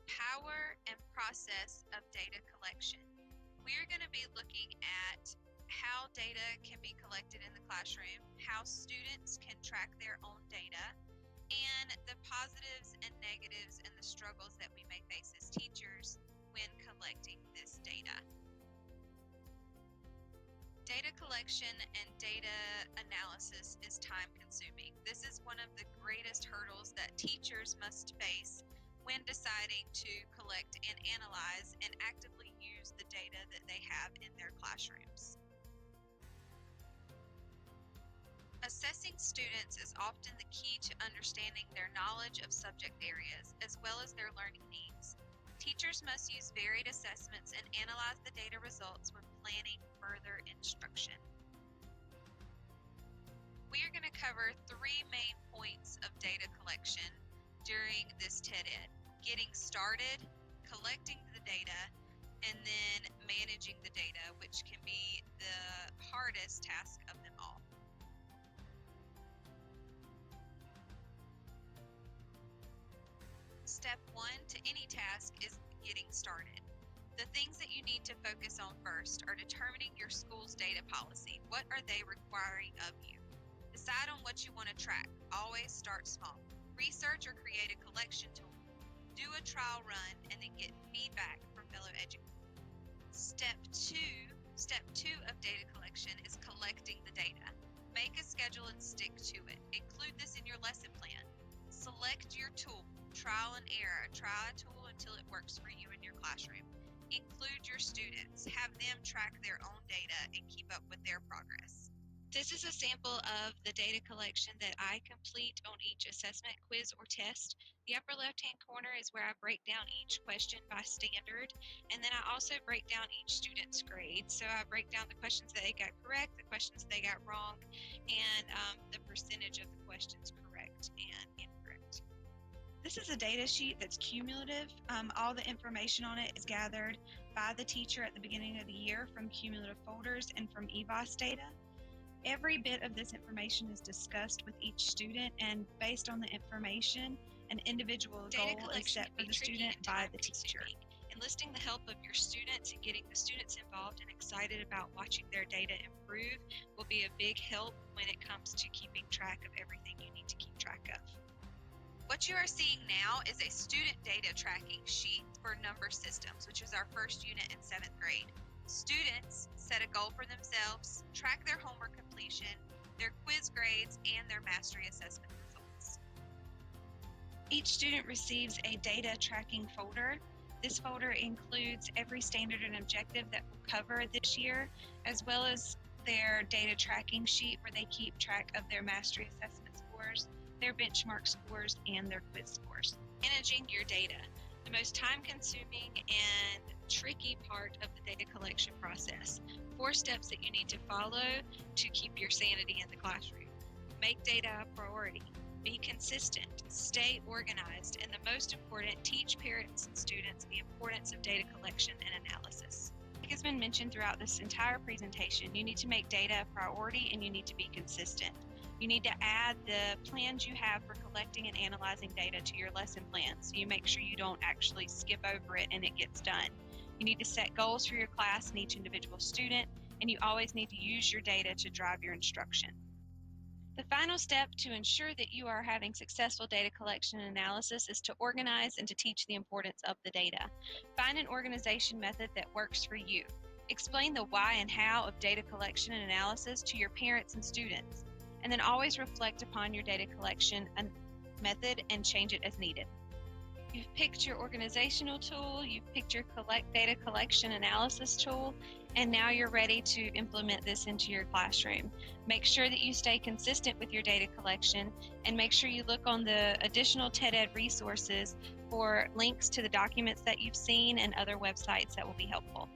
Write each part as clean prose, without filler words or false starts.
power and process of data collection. We're going to be looking at how data can be collected in the classroom, how students can track their own data, and the positives and negatives and the struggles that we may face as teachers when collecting this data. Data collection and data analysis is time consuming. This is one of the greatest hurdles that teachers must face when deciding to collect and analyze and actively use the data that they have in their classrooms. Assessing students is often the key to understanding their knowledge of subject areas as well as their learning needs. Teachers must use varied assessments and analyze the data results when planning further instruction. We are going to cover 3 main points of data collection during this TED Ed: getting started, collecting the data, and then managing the data, which can be the hardest task of them all. Step 1 to any task is getting started. The things that you need to focus on first are determining your school's data policy. What are they requiring of you? Decide on what you want to track. Always start small. Research or create a collection tool. Do a trial run and then get feedback from fellow educators. Step two of data collection is collecting the data. Make a schedule and stick to it. Include this in your lesson plan. Select your tool. Trial and error. Try a tool until it works for you in your classroom. Include your students. Have them track their own data and keep up with their progress. This is a sample of the data collection that I complete on each assessment, quiz, or test. The upper left-hand corner is where I break down each question by standard, and then I also break down each student's grade. So I break down the questions that they got correct, the questions they got wrong, and the percentage of the questions correct and incorrect. This is a data sheet that's cumulative. All the information on it is gathered by the teacher at the beginning of the year from cumulative folders and from EVOS data. Every bit of this information is discussed with each student, and based on the information, an individual goal is set for the student by the teacher. Enlisting the help of your students and getting the students involved and excited about watching their data improve will be a big help when it comes to keeping track of everything you need to keep track of. What you are seeing now is a student data tracking sheet for number systems, which is our first unit in 7th grade. Students set a goal for themselves, track their homework completion, their quiz grades, and their mastery assessment results. Each student receives a data tracking folder. This folder includes every standard and objective that we'll cover this year, as well as their data tracking sheet where they keep track of their mastery assessment scores, their benchmark scores, and their quiz scores. Managing your data. The most time-consuming and tricky part of the data collection process. 4 steps that you need to follow to keep your sanity in the classroom. Make data a priority. Be consistent. Stay organized. And the most important, teach parents and students the importance of data collection and analysis. Like has been mentioned throughout this entire presentation, you need to make data a priority and you need to be consistent. You need to add the plans you have for collecting and analyzing data to your lesson plan so you make sure you don't actually skip over it and it gets done. You need to set goals for your class and each individual student, and you always need to use your data to drive your instruction. The final step to ensure that you are having successful data collection and analysis is to organize and to teach the importance of the data. Find an organization method that works for you. Explain the why and how of data collection and analysis to your parents and students. And then always reflect upon your data collection method and change it as needed. You've picked your organizational tool, you've picked your data collection analysis tool, and now you're ready to implement this into your classroom. Make sure that you stay consistent with your data collection and make sure you look on the additional TED Ed resources for links to the documents that you've seen and other websites that will be helpful.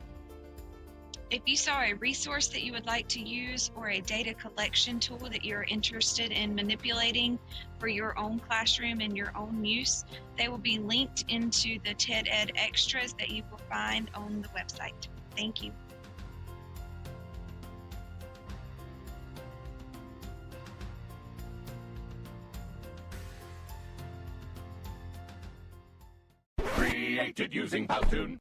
If you saw a resource that you would like to use or a data collection tool that you're interested in manipulating for your own classroom and your own use, they will be linked into the TED Ed extras that you will find on the website. Thank you. Free created using Powtoon.